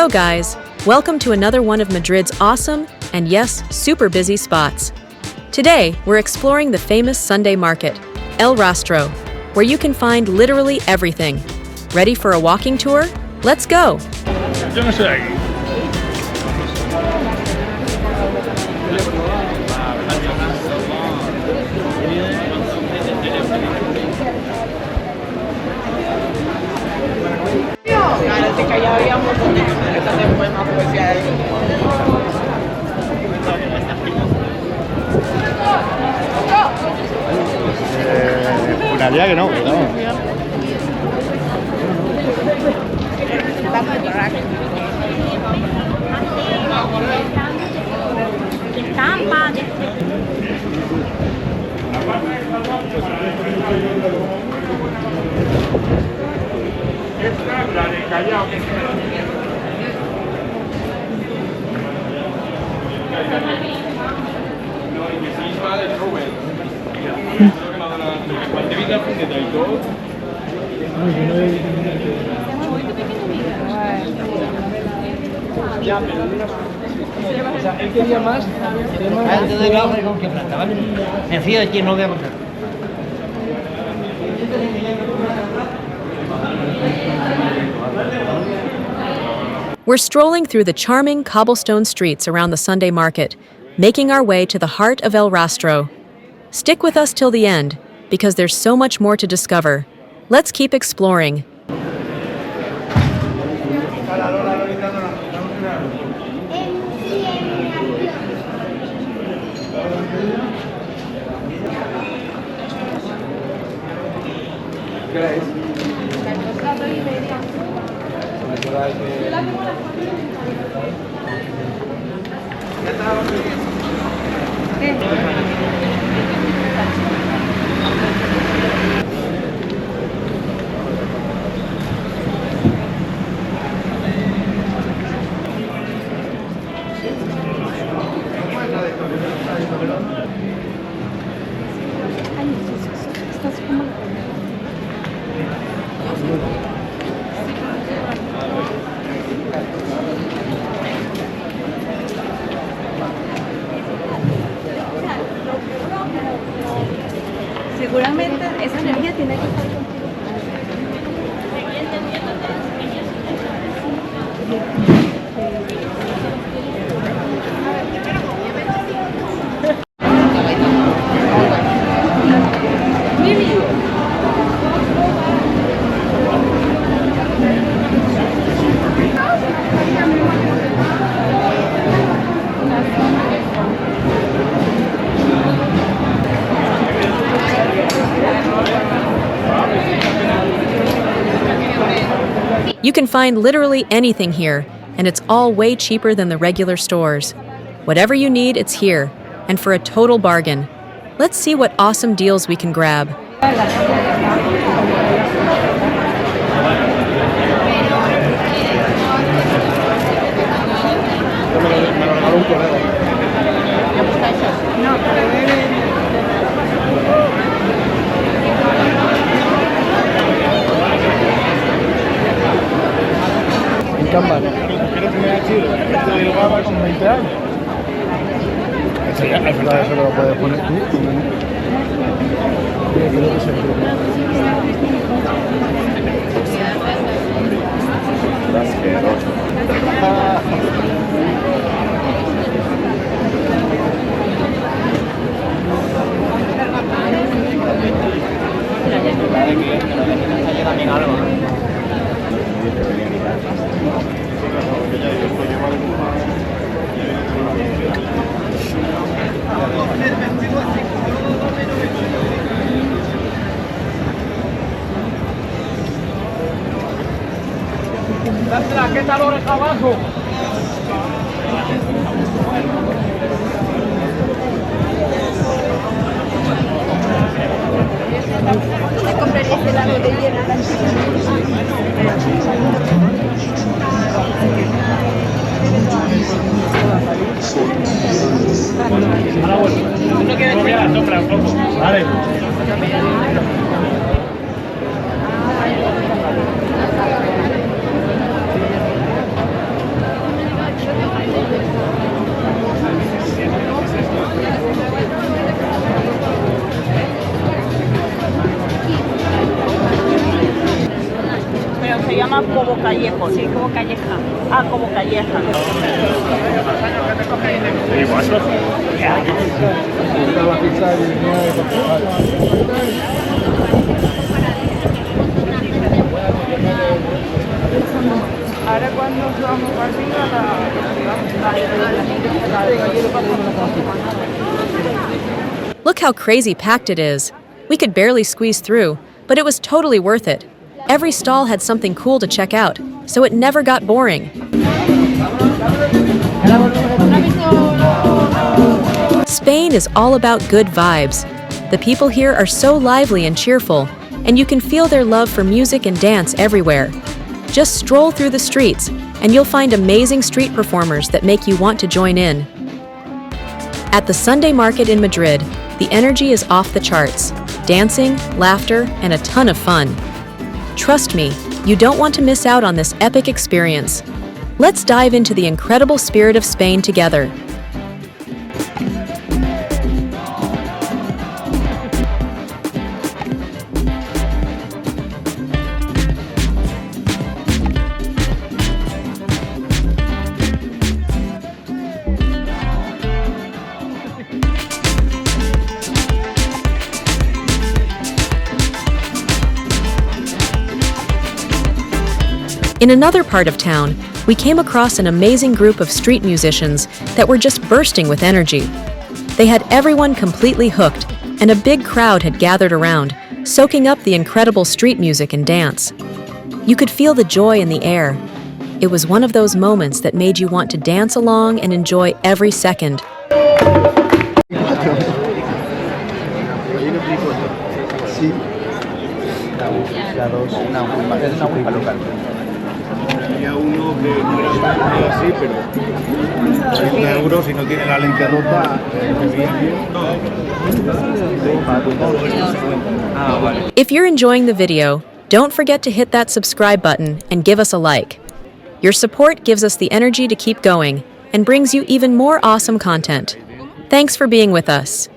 Hello guys, welcome to another one of Madrid's awesome, and yes, super busy spots. Today, we're exploring the famous Sunday market, El Rastro, where you can find literally everything. Ready for a walking tour? Let's go! Yo no soy aquí. Que allá había un montón de cosas de poemas especiales. Juraría que no, pero vamos. La de Callao. O sea, él quería más. Antes de la con que plata, ¿vale? Me fío de ti, no voy a contar. We're strolling through the charming cobblestone streets around the Sunday market, making our way to the heart of El Rastro. Stick with us till the end, because there's so much more to discover. Let's keep exploring. Seguramente esa energía tiene que estar contigo. You can find literally anything here, and it's all way cheaper than the regular stores. Whatever you need, it's here, and for a total bargain. Let's see what awesome deals we can grab. Cámara. Creo que me ha sido. Este dilgaba con 20 años. Eso ya, es verdad, eso lo puedes poner tú. Creo que se ¿Qué tal oreja abajo? ¿Te comprarías el helado de hielo? A la vuelta. No quieres que la sombra un poco. Vale. callejo, sí, como calleja. Ah, como calleja. Ahora cuando vamos para arriba, Look how crazy packed it is. We could barely squeeze through, but it was totally worth it. Every stall had something cool to check out, so it never got boring. Spain is all about good vibes. The people here are so lively and cheerful, and you can feel their love for music and dance everywhere. Just stroll through the streets, and you'll find amazing street performers that make you want to join in. At the Sunday Market in Madrid, the energy is off the charts. Dancing, laughter, and a ton of fun. Trust me, you don't want to miss out on this epic experience. Let's dive into the incredible spirit of Spain together. In another part of town, we came across an amazing group of street musicians that were just bursting with energy. They had everyone completely hooked, and a big crowd had gathered around, soaking up the incredible street music and dance. You could feel the joy in the air. It was one of those moments that made you want to dance along and enjoy every second. Había uno que era así, pero 30 euros y no tiene la lente rota. If you're enjoying the video, don't forget to hit that subscribe button and give us a like. Your support gives us the energy to keep going and brings you even more awesome content. Thanks for being with us.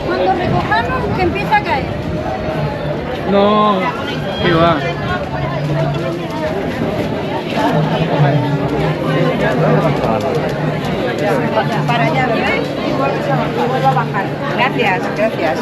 Cuando recojamos que empieza a caer. No, que va. Para allá, ¿verdad? Y vuelvo a bajar. Gracias, gracias.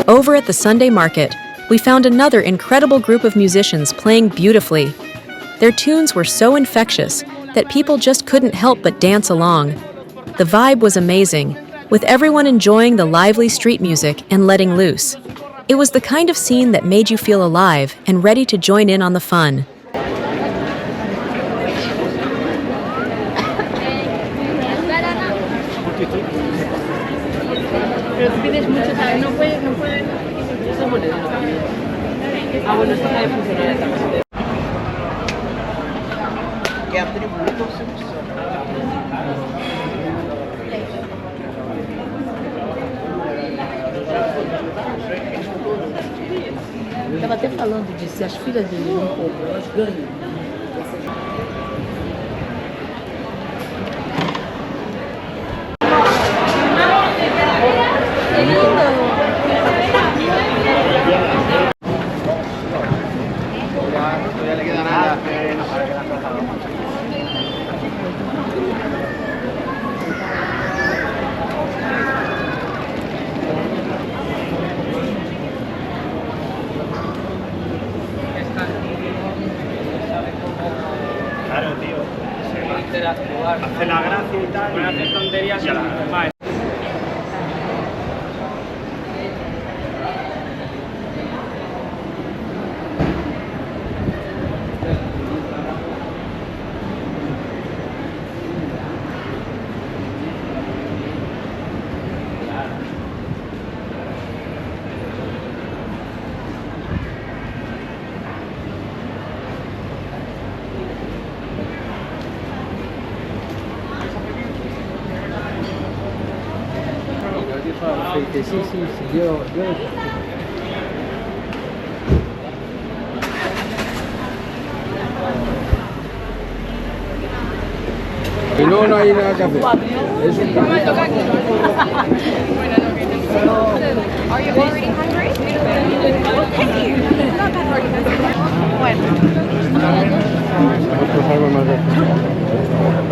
Over at the Sunday Market, we found another incredible group of musicians playing beautifully. Their tunes were so infectious that people just couldn't help but dance along. The vibe was amazing, with everyone enjoying the lively street music and letting loose. It was the kind of scene that made you feel alive and ready to join in on the fun. Pero tú pides mucho, ¿sabes? No puede. Eso es moneda. Ah, bueno, esto sabe funcionar también. ¿Qué atributos se usan? Estava até falando de se as filhas dele não compram, elas ganham. Claro, tío. Hace la gracia y tal. Hace tonterías y a la... que sí, yo... Y no, no hay nada que hacer. Es un Are you already hungry?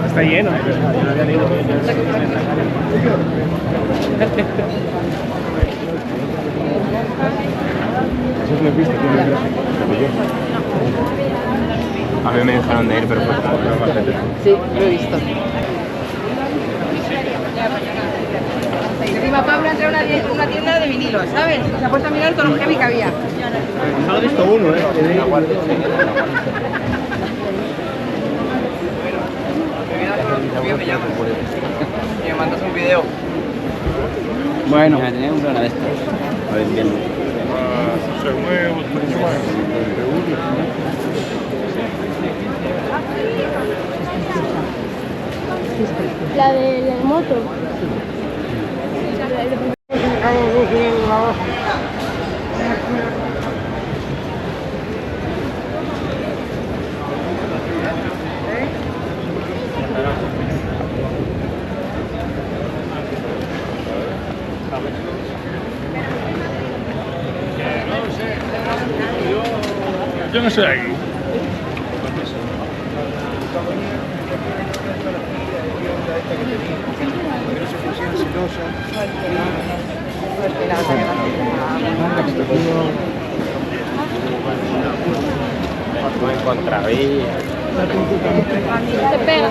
Está lleno. Eso es una pista que me A mí me dejaron de ir, pero fue Sí, lo he visto. Mi papá entró a una tienda de vinilos, ¿sabes? Se ha puesto a mirar con los heavy que había. Solo he visto uno, Me mandas un video. Bueno, tenía un programa de estos. A ver, entiendo. La de la moto. Yo no soy aquí. No encontraría. Te pega.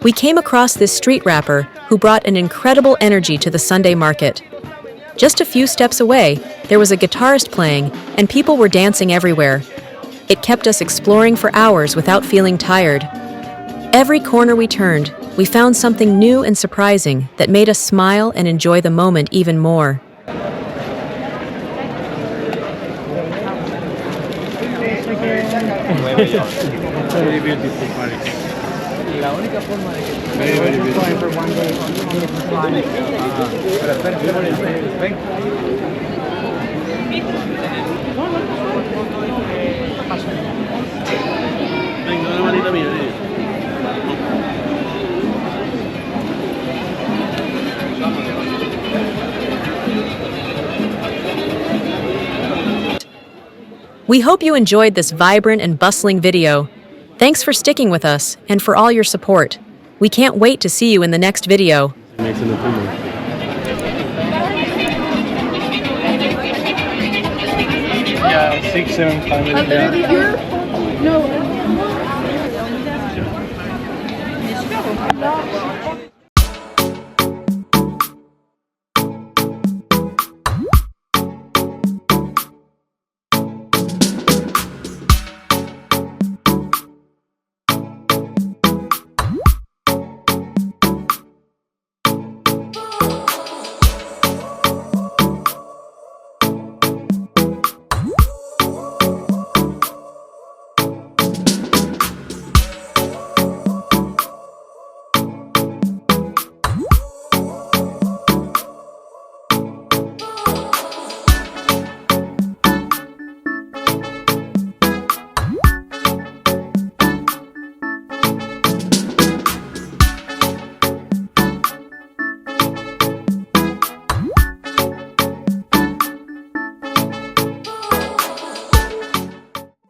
We came across this street rapper who brought an incredible energy to the Sunday market. Just a few steps away, there was a guitarist playing, and people were dancing everywhere. It kept us exploring for hours without feeling tired. Every corner we turned, we found something new and surprising that made us smile and enjoy the moment even more. Very beautiful Paris. La única forma de que... Very, very beautiful. Venga, una manita mía, We hope you enjoyed this vibrant and bustling video. Thanks for sticking with us and for all your support. We can't wait to see you in the next video. Yeah, 6, 7 families. Yeah. No.